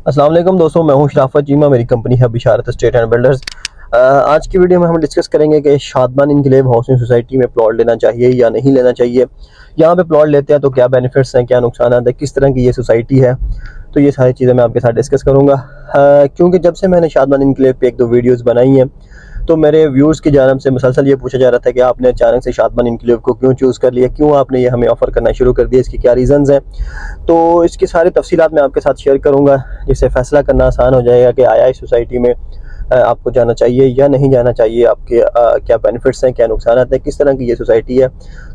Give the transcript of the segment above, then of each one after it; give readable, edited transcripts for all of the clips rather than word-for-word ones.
अस्सलाम वालेकुम दोस्तों, मैं हूं शराफत चीमा। मेरी कंपनी है बिशारत एस्टेट एंड बिल्डर्स। आज की वीडियो में हम डिस्कस करेंगे कि शादमान इनकलेव हाउसिंग सोसाइटी में प्लॉट लेना चाहिए या नहीं लेना चाहिए। यहाँ पे प्लॉट लेते हैं तो क्या बेनिफिट्स हैं, क्या नुकसान हैं, किस तरह की ये सोसाइटी है। तो ये सारी चीज़ें मैं आपके साथ डिस्कस करूँगा। क्योंकि जब से मैंने शादमान इनकलेव पे एक दो वीडियोज़ बनाई हैं तो मेरे व्यूअर्स की जानब से मुसलसल ये पूछा जा रहा था कि आपने अचानक से शादमान इनकलेव को क्यों चूज़ कर लिया, क्यों आपने ये हमें ऑफ़र करना शुरू कर दिया, इसकी क्या रीज़न्स हैं। तो इसकी सारी तफसीलात मैं आपके साथ शेयर करूँगा, जिससे फ़ैसला करना आसान हो जाएगा कि आया इस सोसाइटी में आपको जाना चाहिए या नहीं जाना चाहिए, आपके क्या बेनिफिट्स हैं, क्या नुकसान हैं, किस तरह की ये सोसाइटी है।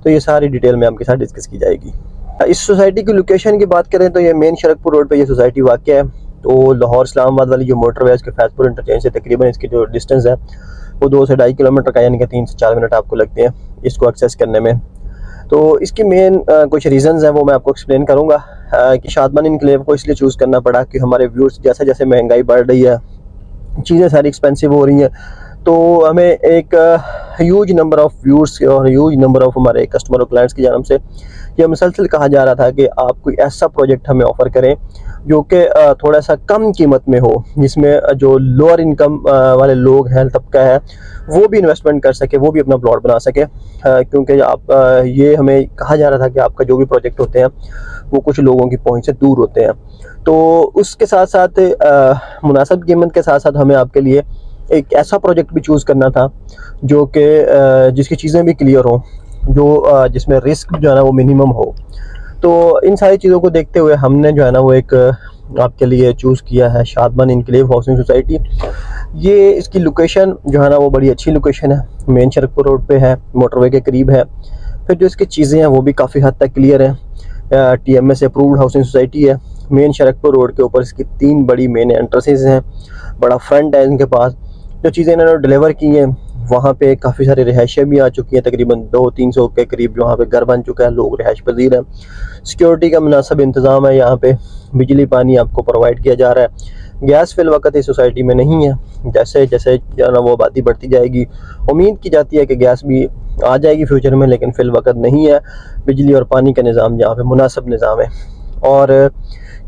तो ये सारी डिटेल में आपके साथ डिस्कस की जाएगी। इस सोसाइटी की लोकेशन की बात करें तो ये मेन शरकपुर रोड पे ये सोसाइटी वाक़ है। तो लाहौर इस्लामाबाद वाली जो मोटरवे है उसके फैज़पुर इंटरचेंज से तकरीबन इसकी जो डिस्टेंस है वो 2 से 2.5 किलोमीटर का, यानी कि 3 से 4 मिनट आपको लगते हैं इसको एक्सेस करने में। तो इसकी मेन कुछ रीज़न्स हैं वो मैं आपको एक्सप्लेन करूँगा कि शादमान इनक्लेव को इसलिए चूज़ करना पड़ा कि हमारे व्यूअर्स जैसे जैसे महंगाई बढ़ रही है, चीज़ें सारी एक्सपेंसिव हो रही हैं, तो हमें एक ह्यूज नंबर ऑफ़ व्यूअर्स और ह्यूज नंबर ऑफ़ हमारे कस्टमर और क्लाइंट्स की जानब से यह मुसलसल कहा जा रहा था कि आप कोई ऐसा प्रोजेक्ट हमें ऑफ़र करें जो कि थोड़ा सा कम कीमत में हो, जिसमें जो लोअर इनकम वाले लोग हैं, तबका है, वो भी इन्वेस्टमेंट कर सके, वो भी अपना प्लॉट बना सके। क्योंकि आप ये हमें कहा जा रहा था कि आपका जो भी प्रोजेक्ट होते हैं वो कुछ लोगों की पहुंच से दूर होते हैं। तो उसके साथ साथ मुनासिब कीमत के साथ साथ हमें आपके लिए एक ऐसा प्रोजेक्ट भी चूज़ करना था जो कि जिसकी चीज़ें भी क्लियर हों, जो जिसमें रिस्क जो है ना वो मिनिमम हो। तो इन सारी चीज़ों को देखते हुए हमने जो है ना वो एक आपके लिए चूज़ किया है शादमान इनक्लेव हाउसिंग सोसाइटी। ये इसकी लोकेशन जो है ना वो बड़ी अच्छी लोकेशन है, मेन शरकपुर रोड पे है, मोटरवे के करीब है। फिर जो इसकी चीज़ें हैं वो भी काफ़ी हद तक क्लियर हैं। TMS अप्रूव्ड हाउसिंग सोसाइटी है। मेन शरकपुर रोड के ऊपर इसकी 3 बड़ी मेन एंट्रेंसेस हैं, बड़ा फ्रंट है इनके पास। जो चीज़ें इन्होंने डिलीवर की हैं वहाँ पे काफ़ी सारी रिहाइशें भी आ चुकी हैं, तकरीबन 200-300 के करीब वहाँ पे घर बन चुका है, लोग रिहाइश पजीर हैं। सिक्योरिटी का मुनासिब इंतज़ाम है, यहाँ पे बिजली पानी आपको प्रोवाइड किया जा रहा है। गैस फिल वक्त इस सोसाइटी में नहीं है, जैसे जैसे जो है ना वो आबादी बढ़ती जाएगी उम्मीद की जाती है कि गैस भी आ जाएगी फ्यूचर में, लेकिन फिल वक्त नहीं है। बिजली और पानी का निज़ाम यहाँ पे मुनासिब निज़ाम है। और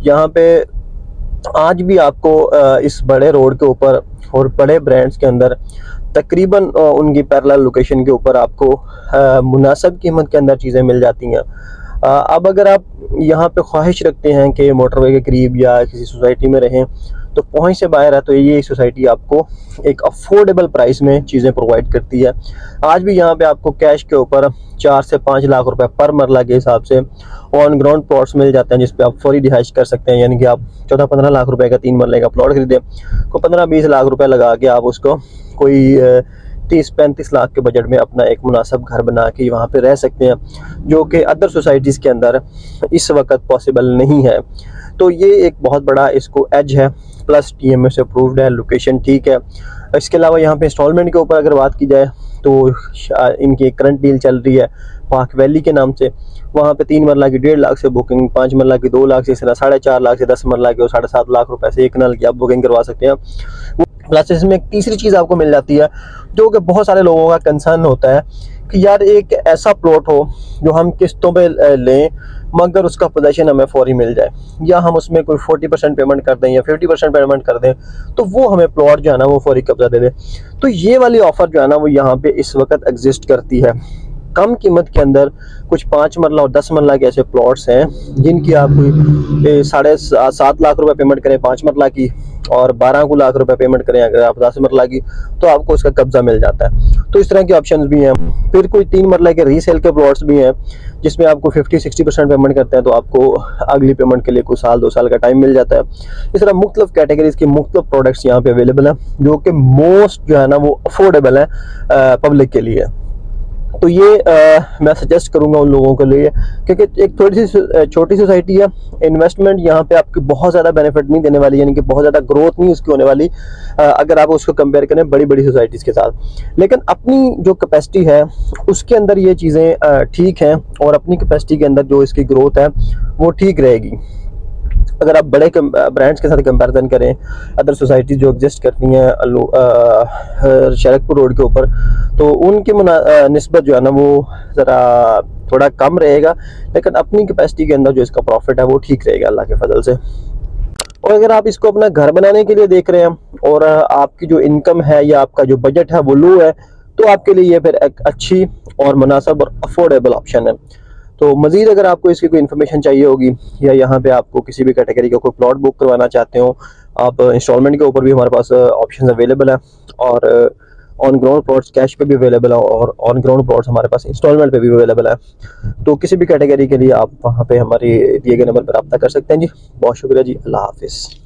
यहाँ पे आज भी आपको इस बड़े रोड के ऊपर और बड़े ब्रांड्स के अंदर तकरीबन उनकी पैरेलल लोकेशन के ऊपर आपको मुनासिब कीमत के अंदर चीज़ें मिल जाती हैं। अब अगर आप यहाँ पे ख्वाहिश रखते हैं कि मोटरवे के करीब या किसी सोसाइटी में रहें तो पहुँच से बाहर है, तो ये सोसाइटी आपको एक अफोर्डेबल प्राइस में चीज़ें प्रोवाइड करती है। आज भी यहाँ पे आपको कैश के ऊपर 4 से 5 लाख रुपए पर मरला के हिसाब से ऑन ग्राउंड प्लॉट्स मिल जाते हैं, जिस पे आप फौरी रिहाइश कर सकते हैं। यानी कि आप 14-15 लाख रुपए का 3 मरले का प्लॉट खरीदें, को 15-20 लाख रुपए लगा के आप उसको कोई 30-35 लाख के बजट में अपना एक मुनासिब घर बना के वहाँ पे रह सकते हैं, जो कि अदर सोसाइटीज़ के अंदर इस वक्त पॉसिबल नहीं है। तो ये एक बहुत बड़ा इसको एज है, प्लस TMS अप्रूव्ड है, लोकेशन ठीक है। इसके अलावा यहाँ पे इंस्टॉलमेंट के ऊपर अगर बात की जाए तो इनकी एक करंट डील चल रही है पार्क वैली के नाम से। वहाँ पे 3 मरला की 1.5 लाख से बुकिंग, 5 मरला की 2 लाख से, इस तरह 4.5 लाख से 10 मरला की और 7.5 लाख रुपए से 1 कनाल की आप बुकिंग करवा सकते हैं। प्लस इसमें एक तीसरी चीज़ आपको मिल जाती है जो कि बहुत सारे लोगों का कंसर्न होता है कि यार एक ऐसा प्लॉट हो जो हम किस्तों पे लें मगर उसका पोजेशन हमें फौरी मिल जाए, या हम उसमें कोई 40% पेमेंट कर दें या 50% पेमेंट कर दें तो वो हमें प्लॉट जो है ना वो फौरी कब्जा दे दे। तो ये वाली ऑफ़र जो है ना वो यहाँ पे इस वक्त एग्जिस्ट करती है। कम कीमत के अंदर कुछ 5 मरला और 10 मरला के ऐसे प्लॉट्स हैं जिनकी आप 7.5 लाख रुपए पेमेंट करें 5 मरला की, और 12 लाख रुपए पेमेंट करें अगर आप 10 मरला की, तो आपको उसका कब्जा मिल जाता है। तो इस तरह के ऑप्शंस भी हैं। फिर कोई 3 मरला के रीसेल के प्लॉट्स भी हैं जिसमें आपको 50-60% पेमेंट करते हैं तो आपको अगली पेमेंट के लिए कुछ 1-2 साल का टाइम मिल जाता है। इस तरह मुख्तलिफ कैटेगरीज के मुख्तलिफ प्रोडक्ट्स यहाँ पे अवेलेबल हैं जो कि मोस्ट जो है ना वो अफोर्डेबल है पब्लिक के लिए। तो ये मैं सजेस्ट करूंगा उन लोगों के लिए, क्योंकि एक थोड़ी सी छोटी सोसाइटी है, इन्वेस्टमेंट यहाँ पे आपकी बहुत ज़्यादा बेनिफिट नहीं देने वाली, यानी कि बहुत ज़्यादा ग्रोथ नहीं उसकी होने वाली अगर आप उसको कंपेयर करें बड़ी बड़ी सोसाइटीज़ के साथ। लेकिन अपनी जो कैपेसिटी है उसके अंदर ये चीज़ें ठीक हैं, और अपनी कैपेसिटी के अंदर जो इसकी ग्रोथ है वो ठीक रहेगी। अगर आप बड़े ब्रांड्स के साथ कंपैरिजन करें, अदर सोसाइटीज जो एग्जिस्ट करती हैं शरकपुर रोड के ऊपर, तो उनकी निस्बत जो है ना वो ज़रा थोड़ा कम रहेगा, लेकिन अपनी कैपेसिटी के अंदर जो इसका प्रॉफिट है वो ठीक रहेगा अल्लाह के फजल से। और अगर आप इसको अपना घर बनाने के लिए देख रहे हैं और आपकी जो इनकम है या आपका जो बजट है वो लो है, तो आपके लिए ये फिर एक अच्छी और मुनासिब और अफोर्डेबल ऑप्शन है। तो मज़ीद अगर आपको इसकी कोई इन्फॉर्मेशन चाहिए होगी या यहाँ पे आपको किसी भी कैटेगरी का कोई प्लॉट बुक करवाना चाहते हो, आप इंस्टॉलमेंट के ऊपर भी हमारे पास ऑप्शन अवेलेबल है, और ऑन ग्राउंड प्लॉट्स कैश पे भी अवेलेबल है, और ऑन ग्राउंड प्लॉट्स हमारे पास इंस्टॉलमेंट पे भी अवेलेबल है। तो किसी भी कैटेगरी के लिए आप वहाँ पे हमारे दिए गए नंबर पर रब्ता कर सकते हैं जी। बहुत शुक्रिया जी, अल्लाह हाफिज़।